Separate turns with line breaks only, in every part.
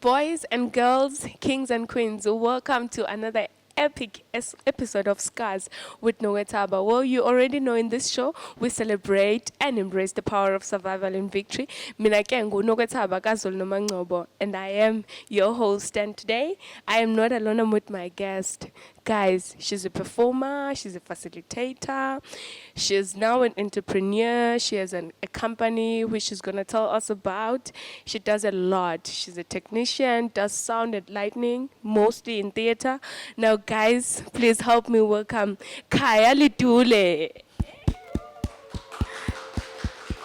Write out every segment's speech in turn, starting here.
Boys and girls, kings and queens, welcome to another epic episode of Scars with Nokwethaba. Well, you already know in this show, we celebrate and embrace the power of survival and victory. Mina ke nguNokwethaba kaZulu noMangcobo, and I am your host. And today, I am not alone, I'm with my guest. Guys, she's a performer, she's a facilitator, she's now an entrepreneur, she has a company which she's going to tell us about. She does a lot. She's a technician, does sound and lighting, mostly in theater. Now, guys, please help me welcome Khaya Lidule.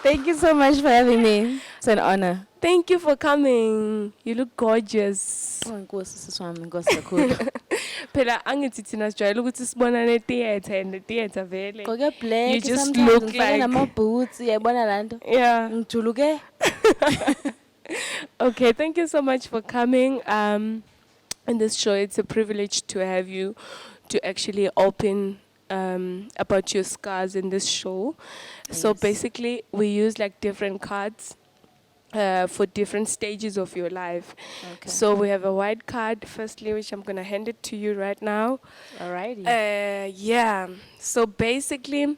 Thank you so much for having me. It's an honor.
Thank you for coming. You look gorgeous. Phela angithi thina sijwayele ukuthi sibonane theater and the theater vele. You just look like
boots.
Yeah. Okay, thank you so much for coming. In this show, it's a privilege to have you to actually open about your scars in this show. Yes. So basically, we use like different cards for different stages of your life. Okay. So we have a white card, firstly, which I'm going to hand it to you right now.
Alrighty.
Yeah. So basically,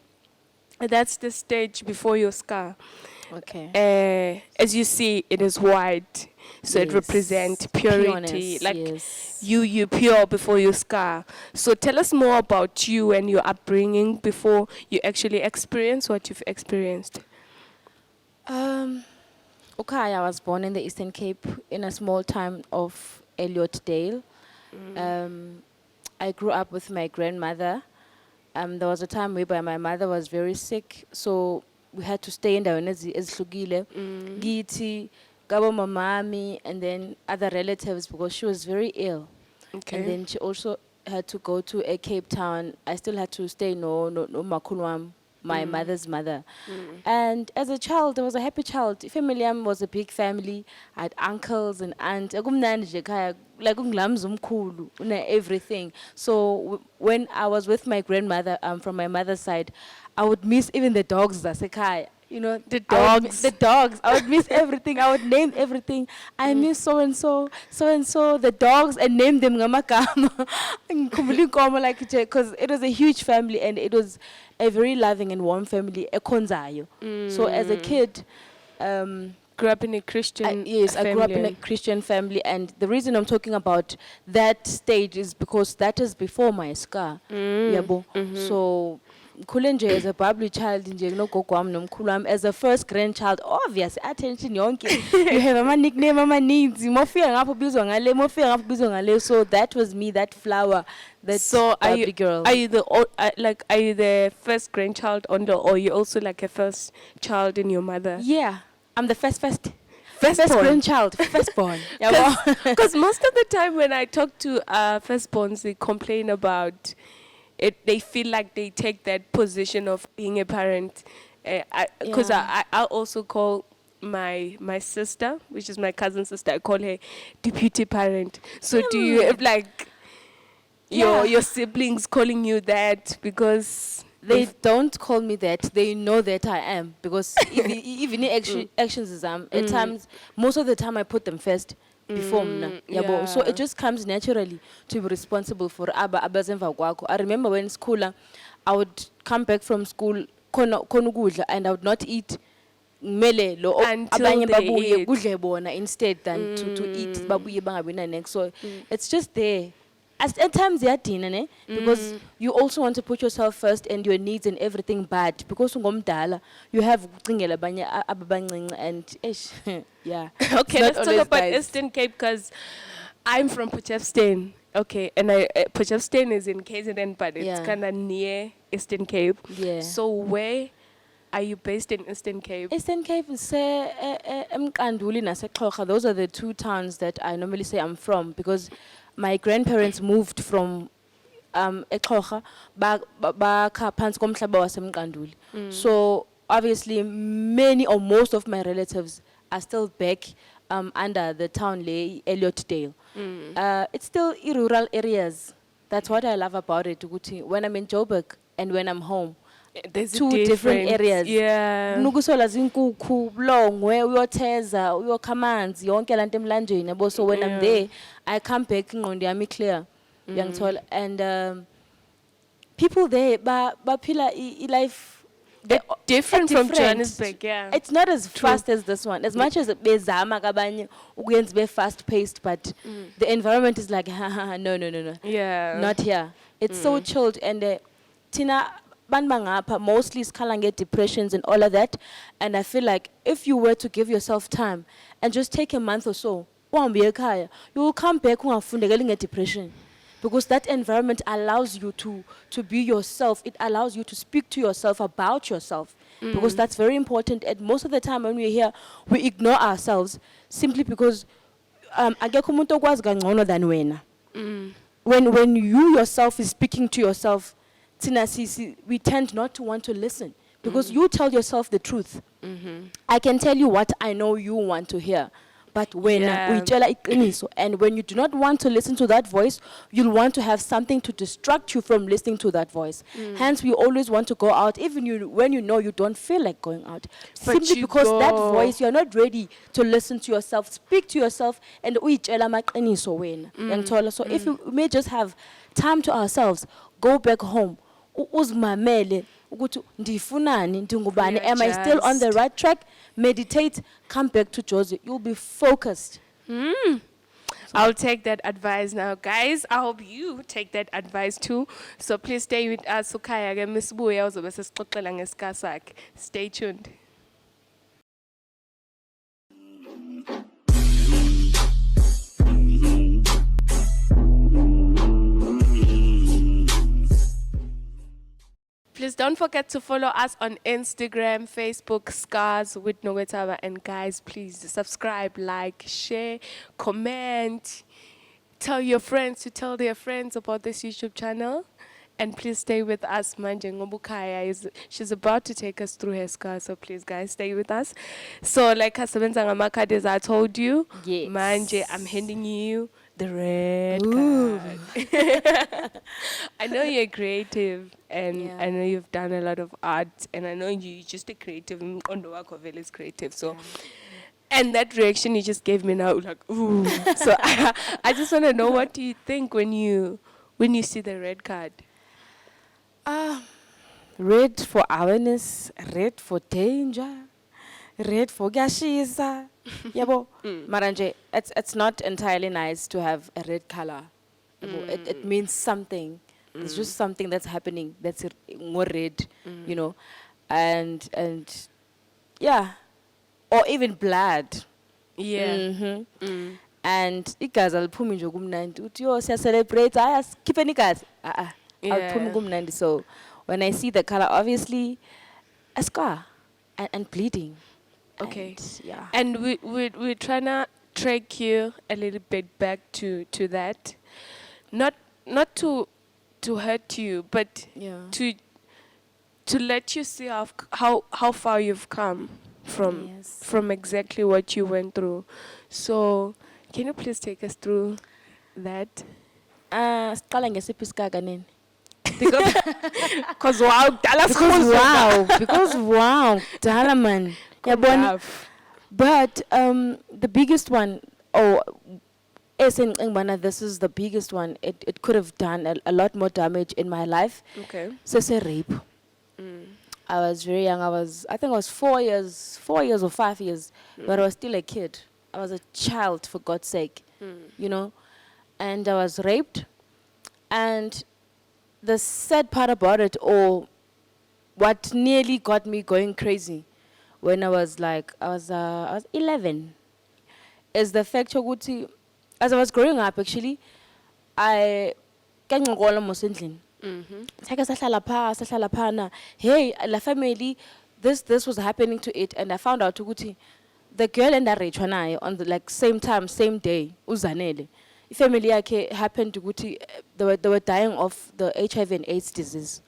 that's the stage before your scar.
Okay.
As you see, it is white. So
yes.
It represents purity.
Pureness,
like
yes.
you pure before your scar. So tell us more about you and your upbringing before you actually experience what you've experienced.
Okay, I was born in the Eastern Cape in a small town of Elliotdale. I grew up with my grandmother. There was a time whereby my mother was very sick, so we had to stay in the Ezihlukile, Giti, Gabo Mamami, and then other relatives because she was very ill. Okay. And then she also had to go to a Cape Town. I still had to stay no Makulwam, my mother's mother. And as a child, I was a happy child. Family was a big family. I had uncles and aunts. Like everything. So when I was with my grandmother from my mother's side, I would miss even the dogs. You know,
the dogs.
I would miss everything. I would name everything. I miss so and so, the dogs, and name them ngamakama. Because it was a huge family and it was a very loving and warm family. So as a kid,
grew up in a Christian
yes,
family.
I grew up in a Christian family, and the reason I'm talking about that stage is because that is before my scar. So Kulenje as a bubbly child as a first grandchild, obvious attention yonke. You have a nickname, ama needs. So that was me, that flower, that bubbly girl.
Are you the first grandchild or you also like a first child in your mother?
Yeah, I'm the first grandchild, firstborn.
Because most of the time when I talk to firstborns, they complain about it. They feel like they take that position of being a parent. Because I also call my sister, which is my cousin sister, I call her deputy parent. So do you have like your siblings calling you that? Because
they don't call me that. They know that I am. Because even actions is at times, most of the time I put them first before mna. So it just comes naturally to be responsible for abazemva kwakho. I remember when in school, I would come back from school and I would not eat mele lo abanye babuye kudle bona instead than to eat babuye bangabina next. So it's just there. At times, because you also want to put yourself first and your needs and everything bad. Because you have and yeah.
Okay, let's talk about Eastern Cape because I'm from Potchefstroom. Okay, and Potchefstroom is in KZN, but it's kind of near Eastern Cape.
Yeah.
So where are you based in Eastern Cape?
Eastern Cape is Mkanduli naseXhorha. Those are the two towns that I normally say I'm from because my grandparents moved from eXhorha bakha phansi komhlaba waseMkanduli. So obviously many or most of my relatives are still back under the town Elliotdale. It's still rural areas. That's what I love about it. When I'm in Joburg and when I'm home,
There's a
two different
difference.
areas.
Yeah.
Nukusola zinkukhu, Bulongwe, uyotheza, uyokhamanzi, yonke lanto emlanjeni yabo. So when I'm
Yeah.
there, I come back ingqondo yami clear. Uyangithola? And people there baphila life
Different from Johannesburg, yeah.
It's not as fast as this one. As much as bezama kabanye ukuyenza be fast paced, but the environment is like no.
Yeah.
Not here. It's so chilled, and tina bantu mostly sikhala depressions and all of that. And I feel like if you were to give yourself time and just take a month or so, uhambe ekhaya, you will come back ungafundekeli nge-depression. Because that environment allows you to be yourself. It allows you to speak to yourself about yourself. Because that's very important. And most of the time when we're here, we ignore ourselves simply because akekho umuntu okwazi kangcono than wena. When you yourself is speaking to yourself, we tend not to want to listen. Because you tell yourself the truth. I can tell you what I know you want to hear. But when and when you do not want to listen to that voice, you'll want to have something to distract you from listening to that voice. Hence, we always want to go out, even when you know you don't feel like going out.
But
Simply because that voice, you're not ready to listen to yourself, speak to yourself, and so if you may just have time to ourselves, go back home, uzimamele ukuthi ndifunani, ndingubani, am I still on the right track? Meditate, come back to Josie. You'll be focused.
I'll take that advice now, guys. I hope you take that advice too. So please stay with us. Khaya ke misibuya uzobe sesixoxela ngesika sakhe. Stay tuned. Please don't forget to follow us on Instagram, Facebook, Scars with Nokwethaba. And guys, please subscribe, like, share, comment. Tell your friends to tell their friends about this YouTube channel. And please stay with us, manje ngoba Khaya she's about to take us through her scars. So please, guys, stay with us. So like kasebenza ngamakhadi as I told you,
Yes.
manje I'm handing you the red card. I know you're creative, and I know you've done a lot of art, and I know you're just a creative. Mqondo wakho vele is creative. So. And that reaction you just gave me now, like, ooh. So I just want to know, what do you think when you see the red card?
Red for awareness, red for danger, red for gashisa. Yabo, Maranje, it's not entirely nice to have a red color. It means something. It's just something that's happening that's more red, you know, and yeah, or even blood.
Yeah.
And igazi aliphumi nje kumnandi uthi yo siya celebrate aya keep any igazi aliphumi kumnandi. So when I see the color, obviously a scar and bleeding.
Okay.
And, yeah.
And we're trying to track you a little bit back to that, not to hurt you, but to let you see how far you've come from exactly what you went through. So can you please take us through that?
Siqala ngesiphi isikaka nini?
Because wow,
dala man. Yabona. But the biggest one, this is the biggest one. It could have done a lot more damage in my life.
Okay.
So it's a rape. I was very young. I think I was 4 years or 5 years, but I was still a kid. I was a child, for God's sake, you know. And I was raped. And the sad part about it, or what nearly got me going crazy, when I was 11, is the fact that as I was growing up, actually, I hey, la family, this was happening to it, and I found out ukuthi the girl and I on the same time, same day, uzanele. Family yakhe happened ukuthi they were dying of the HIV and AIDS disease.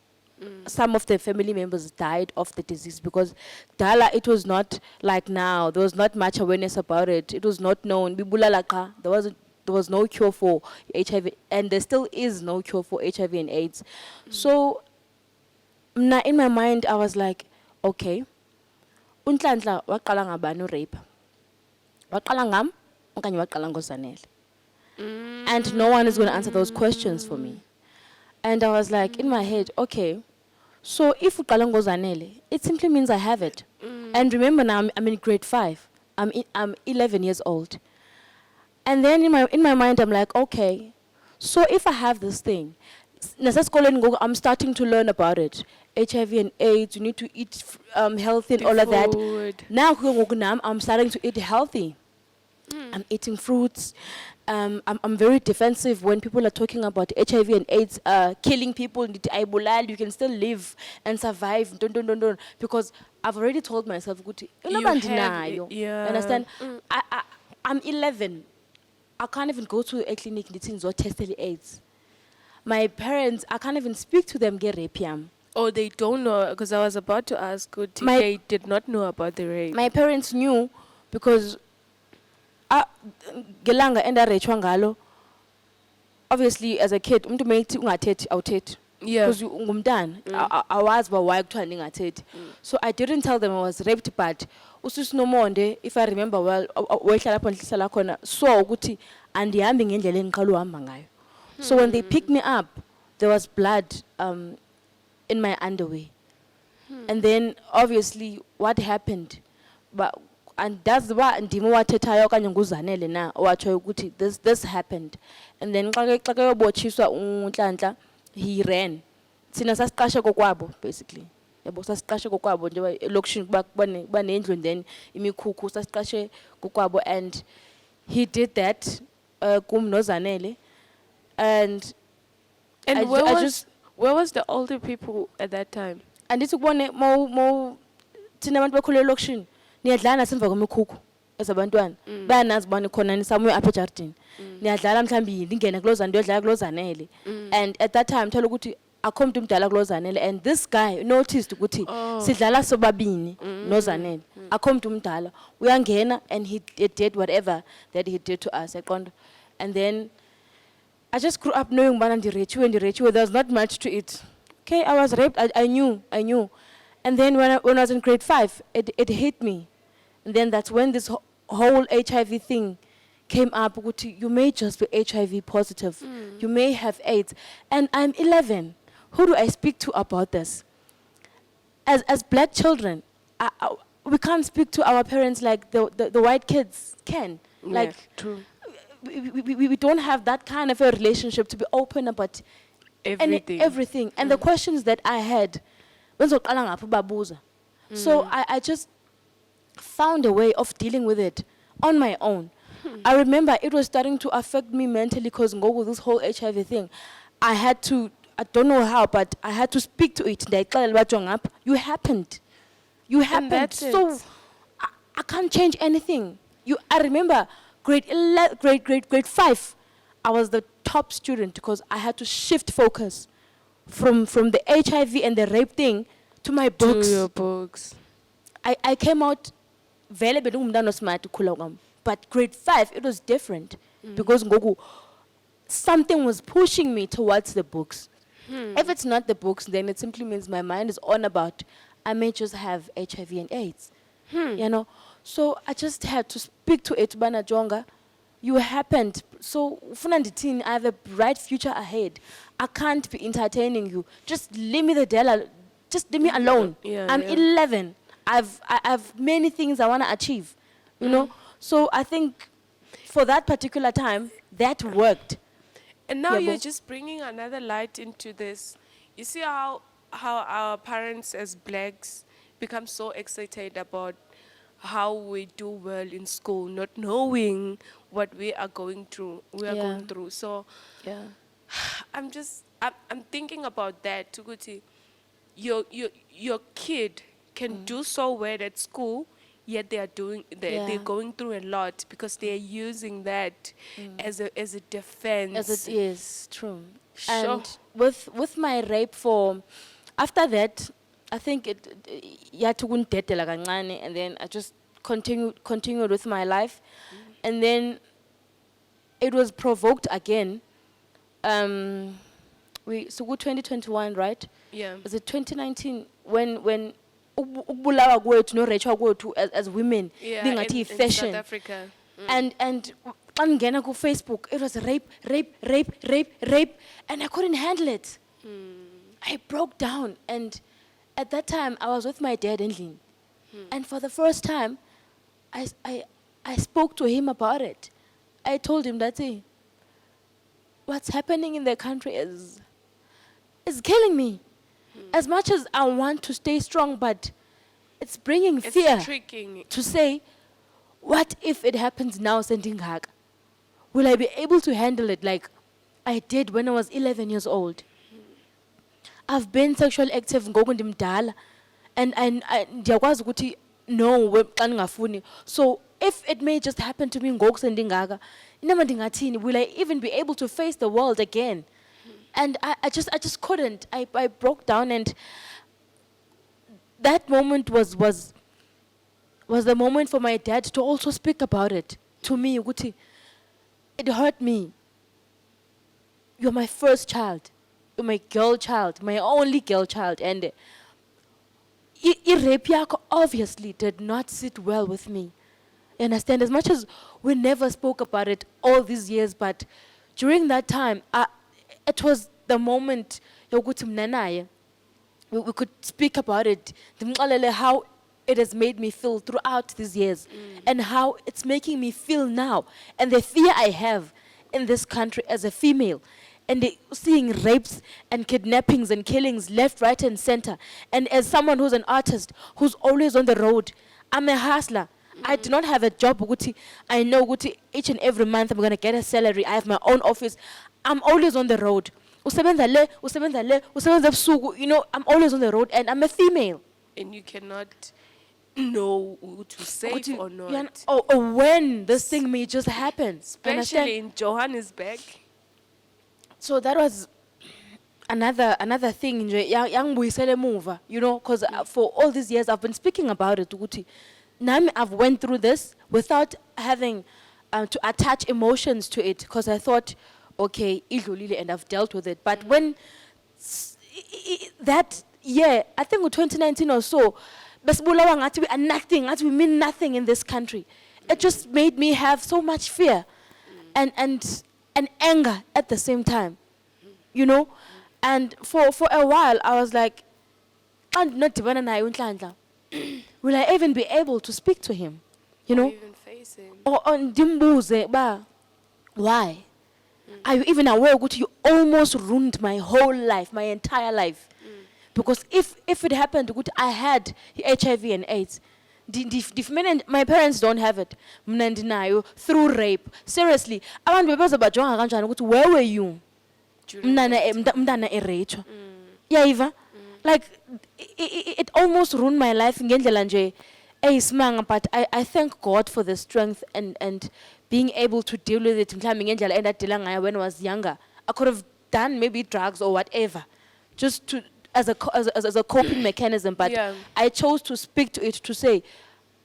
Some of the family members died of the disease because dala, it was not like now. There was not much awareness about it. It was not known. There was no cure for HIV, and there still is no cure for HIV and AIDS. So in my mind, I was like, okay, uNhlanhla waqala ngabani urape? Waqala ngam okanye waqala ngoZanele? And no one is going to answer those questions for me. And I was like, in my head, okay, so if uqala ngoZanele, it simply means I have it. And remember now, I'm in grade 5. I'm 11 years old. And then in my mind, I'm like, okay, so if I have this thing, I'm starting to learn about it. HIV and AIDS, you need to eat healthy and
The
all of that.
food.
Now I'm starting to eat healthy. I'm eating fruits. I'm very defensive when people are talking about HIV and AIDS killing people. You can still live and survive. Don't. Because I've already told myself,
You have
you
it, yeah.
understand? I'm 11. I can't even go to a clinic or test the AIDS. My parents, I can't even speak to them. Get rape.
Oh, they don't know, because I was about to ask,
My-
they did not know about the rape.
My parents knew because gelanga endarechwa ngalo, obviously as a kid umuntu meyithi ungathethi awuthethi
Yeah.
because ungumntana awazi ba why kuthiwa ningathethi. So I didn't tell them I was raped, but usisi Nomonde, if I remember well, wayehlala lapho ndihlala khona, so ukuthi andihambi ngendlela engiqala uhamba ngayo. So when they picked me up, there was blood in my underwear. And then obviously what happened, but and that's why ndimo wathethayo okanye nguZanele na watsho ukuthi this happened. And then xa keyobotshiswa uNhlanhla, he ran. Sina sasiqashe kokwabo basically. Yabo sasiqashe kokwabo nje elokishini kuba banendlu and then imikhukhu sasiqashe kokwabo, and he did that kum noZanele. And
where was the older people at that time?
andithi kubone mo thina abantu bakhulele elokishini niyadlala nasemva kwemikhukhu ezabantwana bayanazi ubani khona nisamuye apha ejardini niyadlala mhlawumbi ndingene kulozana ndiyodlala kulozanele. And at that time thola ukuthi akho muntu umdala kulozanele, and this guy noticed ukuthi sidlala sobabini noZanele akho muntu umdala uyangena, and he did whatever that he did to us eqondo. And then I just grew up knowing ubana ndirechiwe, there was not much to it. Okay, I was raped. I knew. And then when I was in grade 5, it hit me. And then that's when this whole HIV thing came up. You may just be HIV positive. You may have AIDS. And I'm 11. Who do I speak to about this? As black children, we can't speak to our parents like the white kids can. Like,
true.
We don't have that kind of a relationship to be open about everything. And the questions that I had, so I just found a way of dealing with it on my own. I remember it was starting to affect me mentally because with this whole HIV thing, I had to, I don't know how, but I had to speak to it. You happened. So I can't change anything. I remember grade 5, I was the top student because I had to shift focus from the HIV and the rape thing to my books.
To your books.
I came out very smart, but grade 5 it was different because something was pushing me towards the books. If it's not the books, then it simply means my mind is on about I may just have HIV and AIDS. You know, so I just had to speak to it, Bana Jonga. You happened. So, I have a bright future ahead. I can't be entertaining you. Just leave me just leave me alone. I'm 11. I've many things I want to achieve, you know. So I think for that particular time, that worked.
And now you're just bringing another light into this. You see how our parents as blacks become so excited about how we do well in school, not knowing what we are going through. So I'm thinking about that, Tuguti. Your kid can do so well at school, yet they're going through a lot because they're using that as a defense.
Yes, true.
Sure.
And with my rape form, after that, I think and then I just continued with my life. And then it was provoked again so good 2021, right?
Yeah.
Was it 2019 when ukubulawa kwethu no rachel kwethu as women
Yeah,
lingathi
in South
fashion
Africa.
and xa ngena ku Facebook it was rape and I couldn't handle it. I broke down and at that time I was with my dad endlini and for the first time I spoke to him about it. I told him that hey, what's happening in the country is killing me. As much as I want to stay strong, but it's bringing fear
It's tricking.
to say, what if it happens now, Sendingak? Will I be able to handle it like I did when I was 11 years old? I've been sexually active ngoku ndimdala and ndiyakwazi ukuthi no xa ndingafuni. So if it may just happen to me ngoku sendingaka, inama ndingathini? Will I even be able to face the world again? And I just couldn't. I broke down and that moment was the moment for my dad to also speak about it to me. Ukuthi, it hurt me. You're my first child. You're my girl child, my only girl child. And rape yakho obviously did not sit well with me. You understand? As much as we never spoke about it all these years, but during that time, it was the moment yokuthi mina naye we could speak about it. Ndimxelele how it has made me feel throughout these years and how it's making me feel now and the fear I have in this country as a female and seeing rapes and kidnappings and killings left, right and center. And as someone who's an artist, who's always on the road, I'm a hustler. I do not have a job. Ukuthi, I know ukuthi each and every month I'm going to get a salary. I have my own office. I'm always on the road. Usebenza le, usebenza ebusuku. You know, I'm always on the road and I'm a female.
And you cannot know who to save or not.
Or when this thing may just happen.
Especially in Johannesburg.
So that was another thing nje yangibuyisela emuva, you know, because for all these years I've been speaking about it ukuthi nami I've went through this without having to attach emotions to it because I thought okay idlulile and I've dealt with it. But when that year, I think in 2019 or so, besibulawa ngathi we are nothing, ngathi we mean nothing in this country. It just made me have so much fear and anger at the same time, you know. And for a while I was like, andinodibana naye uNhlanhla. Will I even be able to speak to him, you know?
Or even face him.
Or ndimbuze ba, why? Are you even aware that you almost ruined my whole life, my entire life? Because if it happened, I had HIV and AIDS. My parents don't have it. Mna ndinayo through rape. Seriously, abantu bebazobajonga kanjani ukuthi where were you? Mntana erachwa. Yayiva? Like it almost ruined my life ngendlela nje eyisimanga, but I thank God for the strength and being able to deal with it mhlawumbe ngendlela endadila ngayo when I was younger. I could have done maybe drugs or whatever just to as a coping mechanism, but
Yeah.
I chose to speak to it to say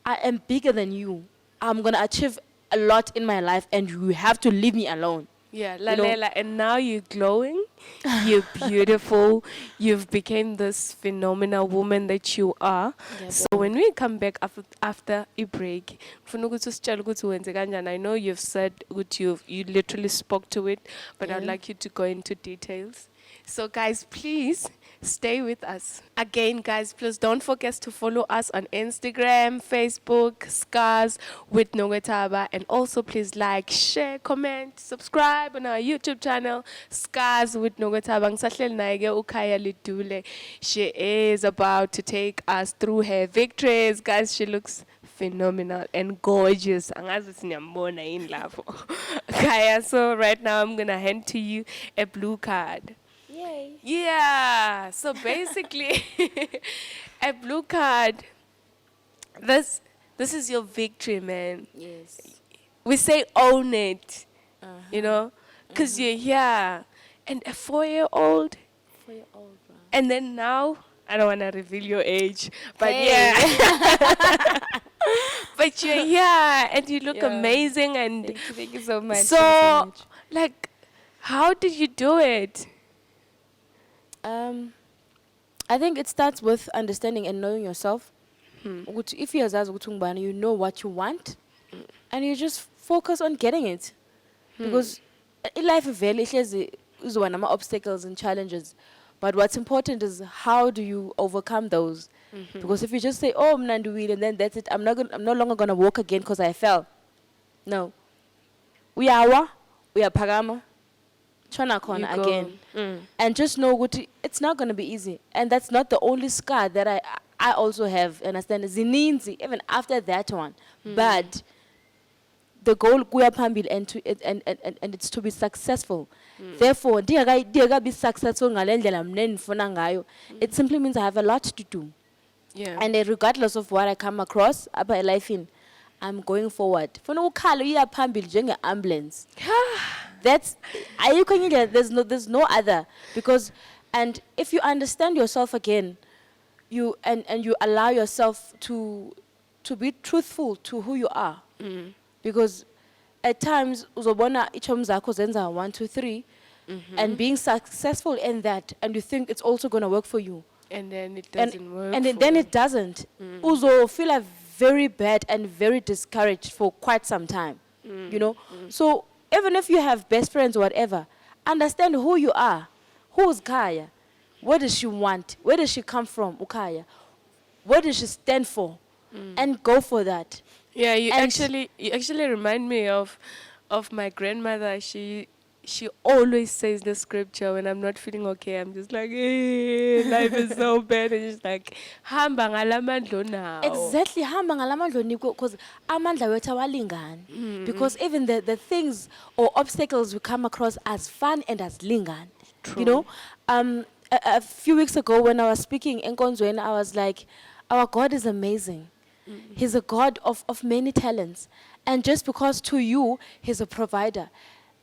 I am bigger than you. I'm going to achieve a lot in my life and you have to leave me alone.
Yeah,
You know?
Lalela, and now you're glowing, you're beautiful, you've become this phenomenal woman that you are.
Yeah,
So when we come back after a break, I know you've said you literally spoke to it, but I'd
Yeah.
like you to go into details. So guys, please stay with us. Again, guys, please don't forget to follow us on Instagram, Facebook, Scars with Nokwethaba, and also please like, share, comment, subscribe on our YouTube channel, Scars with Nokwethaba. Ngisahleli naye ke uKhaya Lidule. She is about to take us through her victories. Guys, she looks phenomenal and gorgeous. Angazi siniyambona yini lapho. Khaya, so right now I'm going to hand to you a blue card.
Yay.
Yeah, so basically, a blue card. This is your victory, man.
Yes.
We say own it, you know, because you're here, and a 4-year-old,
4-year-old, bro.
and then now I don't want to reveal your age, but
Hey.
yeah, but you're here, and you look
Yeah.
amazing, and
Thank you so much.
so
Thank you so much.
like, how did you do it?
Um, I think it starts with understanding and knowing yourself. Ukuthi if uyazazi ukuthi ungubani, you know what you want, and you just focus on getting it. Because life vele ihlezi uzoba nama obstacles and challenges, but what's important is how do you overcome those. Because if you just say, oh mna ndiwile, and then that's it, I'm no longer gonna walk again because I fell. No, uyawa uyaphakama tshona khona
You go.
again. And just know ukuthi it's not gonna be easy, and that's not the only scar that I also have. Understand, zininzi even after that one, but the goal kuya phambili and it's to be successful. Therefore, ndingeka be successful ngale ndlela mna endifuna ngayo, it simply means I have a lot to do.
Yeah.
And regardless of what I come across apha elifini, I'm going forward. Funa ukhalo iya phambili njenge ambulance. That's ayikho enye indlela, there's no other. Because and if you understand yourself again, you and you allow yourself to be truthful to who you are. Because at times uzobona ichoms zakho zenza 1 2 3 and being successful in that, and you think it's also going to work for you,
And then it doesn't work.
and
for
then
you.
it doesn't. Uzo feel very bad and very discouraged for quite some time. You know, so even if you have best friends or whatever, understand who you are. Who's Khaya? What does she want? Where does she come from, Ukaya? What does she stand for? And go for that.
Yeah, you
And-
actually remind me of my grandmother. She always says the scripture when I'm not feeling okay. I'm just like, life is so bad. And she's like, hamba ngalamandlo now.
Exactly, hamba ngalamandla onikwe, because amandla wethu awalingani. Because even the things or obstacles we come across as fun and as lingani. You know, a few weeks ago when I was speaking in Konzweni, I was like, our God is amazing. He's a God of many talents. And just because to you, he's a provider,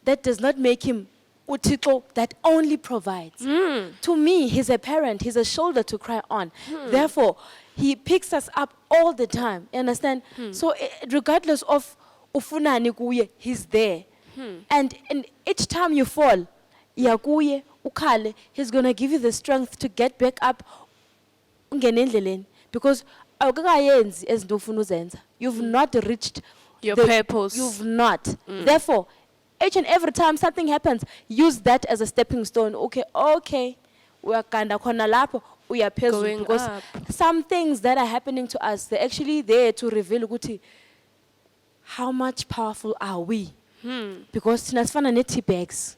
that does not make him uthixo that only provides. To me, he's a parent. He's a shoulder to cry on. Therefore, he picks us up all the time. You understand? So regardless of ufunani kuye, he's there. And each time you fall, yakuye ukhale, he's going to give you the strength to get back up ungene endleleni. Because awukakayenzi ezinto ufuna uzenza. You've not reached
Your
the-
purpose.
You've not. Therefore, each and every time something happens, use that as a stepping stone. Okay, uyakanda khona lapho uyaphezulu.
Going
Because
up.
some things that are happening to us, they're actually there to reveal ukuthi how much powerful are we. Because thina sifana ne-tea bags.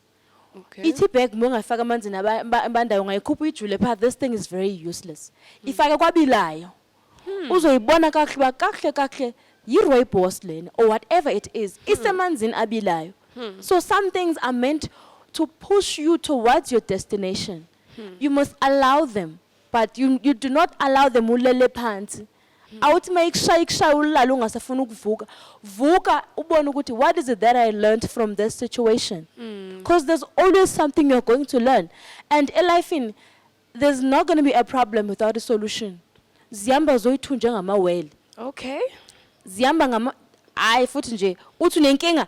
Okay.
I-tea bag uma ungayifaka amanzini abandayo ungayikhupha uyijule phaa, this thing is very useless. Ifake kwabilayo. Uzoyibona kakuhle uba kakuhle yi-rooibos lena or whatever it is. Isemanzini abilayo. So some things are meant to push you towards your destination. You must allow them, but you do not allow them ulele phansi. Awuthi mayikushaya ulala ungasafuna ukuvuka. Vuka ubone ukuthi what is it that I learned from this situation? Because there's always something you're going to learn. And in life, there's not going to be a problem without a solution. Zihamba zoyi-2 njengamawele.
Okay.
Zihamba hayi futhi nje uthi unenkinga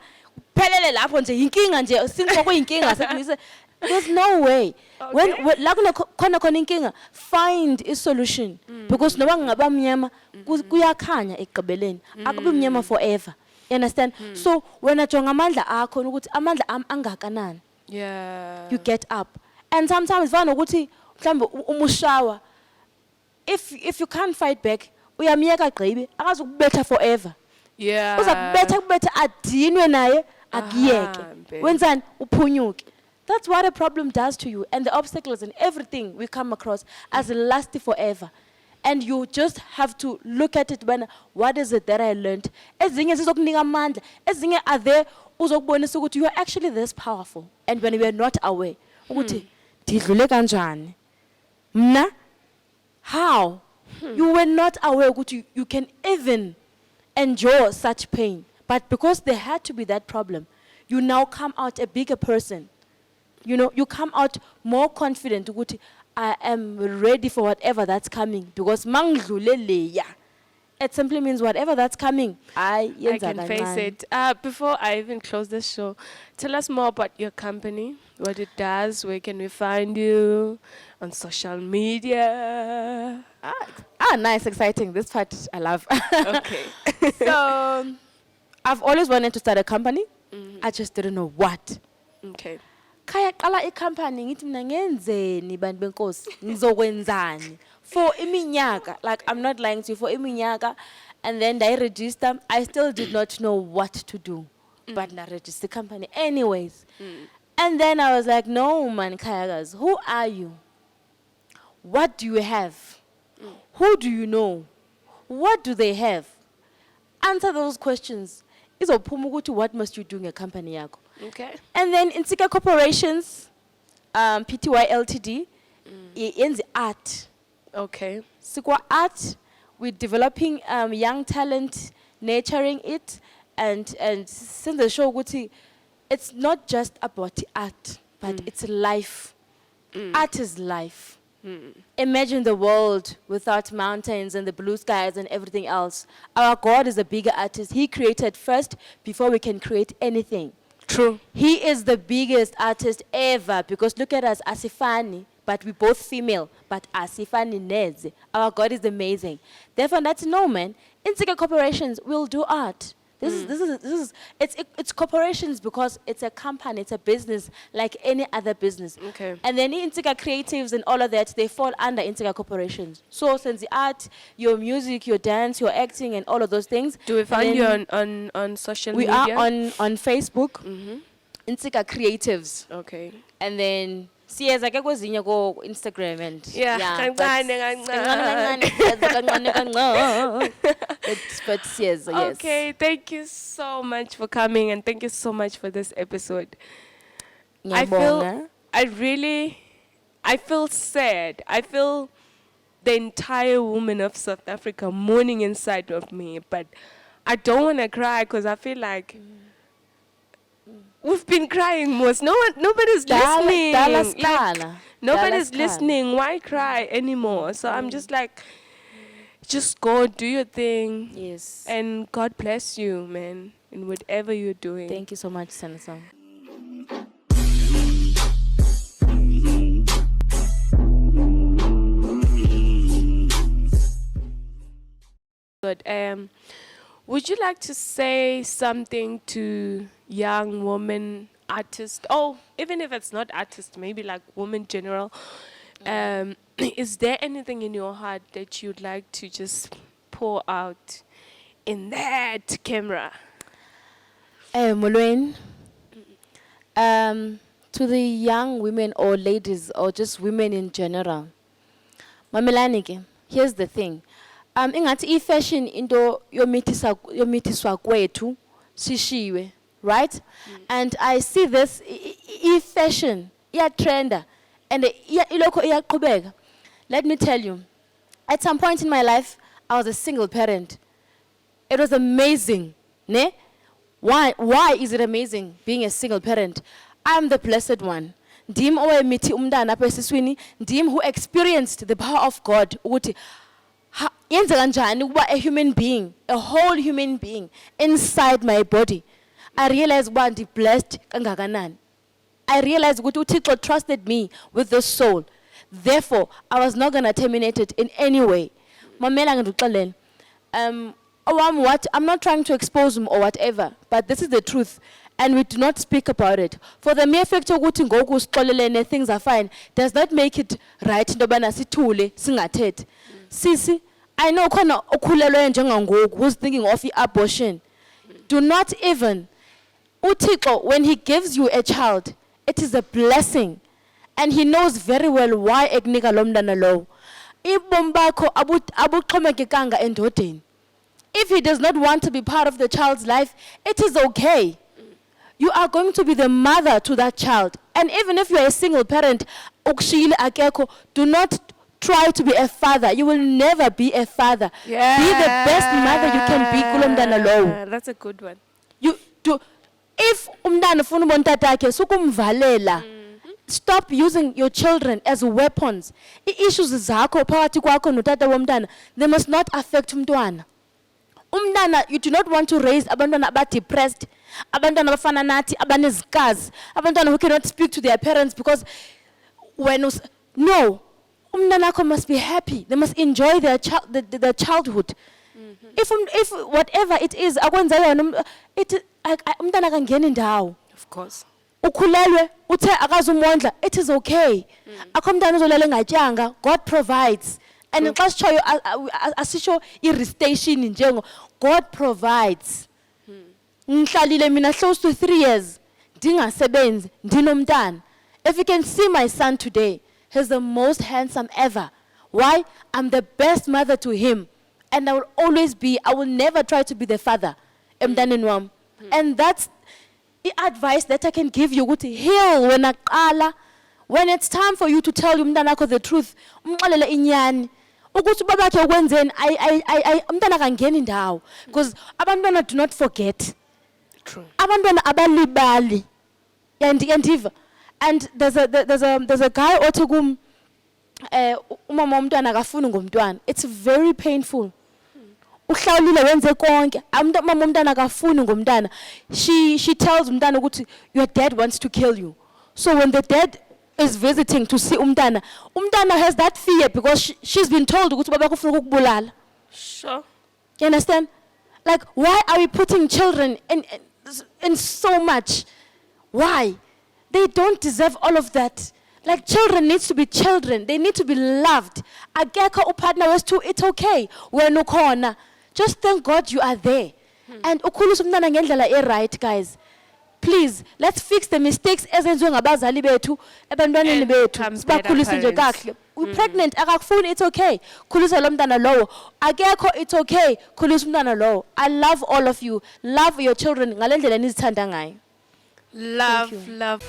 phelele lapho nje inkinga nje since kwakuyinkinga sekuyise. There's no way. When la khona inkinga, find a solution. Because noba ngaba mnyama kuyakhanya ekugqibeleni. Akubi mnyama forever. You understand? So when ajonga amandla akho ukuthi amandla angakanani,
Yeah.
you get up. And sometimes vana ukuthi mhlambe umushawa, if you can't fight back, uyamiyeka gqibe akazukubetha forever.
Yeah.
Uzakubetha adinwe naye akiyeke.
Ahambe.
Wenzani uphunyuke. That's what a problem does to you, and the obstacles and everything we come across as last forever. And you just have to look at it when, what is it that I learned? Ezinye zizokunika amandla, ezinye are there uzokubonisa ukuthi you are actually this powerful. And when we are not aware, ukuthi ndidlule kanjani? Mna? How? You were not aware ukuthi you can even endure such pain. But because there had to be that problem, you now come out a bigger person. You know, you come out more confident ukuthi I am ready for whatever that's coming. Because mangidlule leya it simply means whatever that's coming,
I can face it. Before I even close this show, tell us more about your company, what it does, where can we find you on social media.
Nice, exciting. This part I love.
Okay.
So, I've always wanted to start a company. I just didn't know what.
Okay.
Khaya qala i-company ngithi mina ngenzeni bantu benkosi ngizokwenzani for iminyaka, like I'm not lying to you, for iminyaka, and then I register. I still did not know what to do, but I registered the company anyways. And then I was like, no man, Khaya guys, who are you? What do you have? Who do you know? What do they have? Answer those questions. Izophuma ukuthi what must you do in a company yakho?
Okay.
And then in Sika Corporations, PTY Ltd, in the art.
Okay.
Sikwa art, we're developing young talent, nurturing it, and since the show guti, it's not just about the art, but it's life. Art is life. Imagine the world without mountains and the blue skies and everything else. Our God is a bigger artist. He created first before we can create anything.
True.
He is the biggest artist ever, because look at us, Asifani, but we're both female, but Asifani Nez. Our God is amazing. Therefore, that's no man. In Sika Corporations, we'll do art. It's corporations because it's a company, it's a business like any other business.
Okay.
And then Intika Creatives and all of that, they fall under Intika Corporations. So since the art, your music, your dance, your acting, and all of those things.
Do we find you on social
we
media?
We are on Facebook, Intika Creatives.
Okay.
And then siyeza ke kwezinye ko Instagram and but siyeza, yes.
Okay, thank you so much for coming, and thank you so much for this episode. I feel sad. I feel the entire woman of South Africa mourning inside of me, but I don't want to cry because I feel like we've been crying most. Nobody's listening. Nobody's listening. Why cry anymore? So I'm just like, just go do your thing.
Yes.
And God bless you, man, in whatever you're doing.
Thank you so much, Sansa.
Good. Would you like to say something to young women artists? Oh, even if it's not artists, maybe like women general. Is there anything in your heart that you'd like to just pour out in that camera?
Molweni. To the young women or ladies or just women in general. Mamelanike, here's the thing. Ingathi fashion into yomithiswa kwethu sishiwe, right? And I see this fashion trender and iloko iyaqhubeka. Let me tell you, at some point in my life, I was a single parent. It was amazing, ne? Why is it amazing being a single parent? I'm the blessed one. Ndim owemithi umntana apha esiswini, ndim who experienced the power of God. Yenzeka njani ukuba a human being, a whole human being inside my body. I realized uba ndi blessed kangakanani. I realized ukuthi uThixo trusted me with this soul. Therefore, I was not going to terminate it in any way. Mamela ngiduxelele. What? I'm not trying to expose him or whatever, but this is the truth. And we do not speak about it. For the mere fact ukuthi ngoku sixolelene things are fine does not make it right into yobana sithule singathethi. Sisi, I know khona okhulelwe njengangoku who's thinking of abortion. Do not even. uThixo, when he gives you a child, it is a blessing. And he knows very well why ekunika lo mntana lowo. Ibomi bakho abuxhomekekanga endodeni. If he does not want to be part of the child's life, it is okay. You are going to be the mother to that child. And even if you are a single parent, do not try to be a father. You will never be a father.
Yeah.
Be the best mother you can be kulomntana lowo.
That's a good one.
You do. If umntana ufuna ubona tatakhe sukumvalela. Stop using your children as weapons. Issues zakho phakathi kwakho notata womntana, they must not affect umntwana. Umntana, you do not want to raise abantwana depressed, abantwana abafana nathi, abanezikazi, abantwana who cannot speak to their parents because no, umntana wakho must be happy. They must enjoy their childhood. If whatever it is, umntana kangeni ndawo.
Of course.
Ukhulelwe, uthe akazumondla, it is okay. Akho mntana uzolala engatyanga, God provides. And xa sitshoyo asisho i-restation njengo, God provides. Ngihlalile mina close to 3 years, ndingasebenzi, ndinomntana. If you can see my son today, he's the most handsome ever. Why? I'm the best mother to him. And I will always be, I will never try to be the father. Emntaneni wami. And that's the advice that I can give you. Heal when it's time for you to tell umntanakho the truth. Umxelele inyani. Ukuthi babakhe ukwenzeni umntana kangeni ndawo. Because abantwana do not forget.
True.
Abantwana abalibali. Yandiva. And there's a guy othi kum umama womntwana akafuni ngomntwana. It's very painful. Uhlawulile wenze konke. Mama womntwana akafuni ngomntwana. She tells umntwana ukuthi your dad wants to kill you. So when the dad is visiting to see umntwana has that fear because she's been told ukuthi baba kufuna ukubulala.
Sure.
You understand? Like, why are we putting children in so much? Why? They don't deserve all of that. Like, children needs to be children. They need to be loved. Ageka upartner was too, it's okay. We're no corner. Just thank God you are there. And ukhulisa umntwana ngendlela right, guys. Please, let's fix the mistakes ezenziwe ngabazali bethu, ebantwaneni bethu. Sibakhulise nje kahle. We're pregnant, akakufuni, it's okay. Khulisa lo mntana lowo. Akekho, it's okay. Khulisa umntana lowo. I love all of you. Love your children ngalendlela nizithanda ngayo.
Love.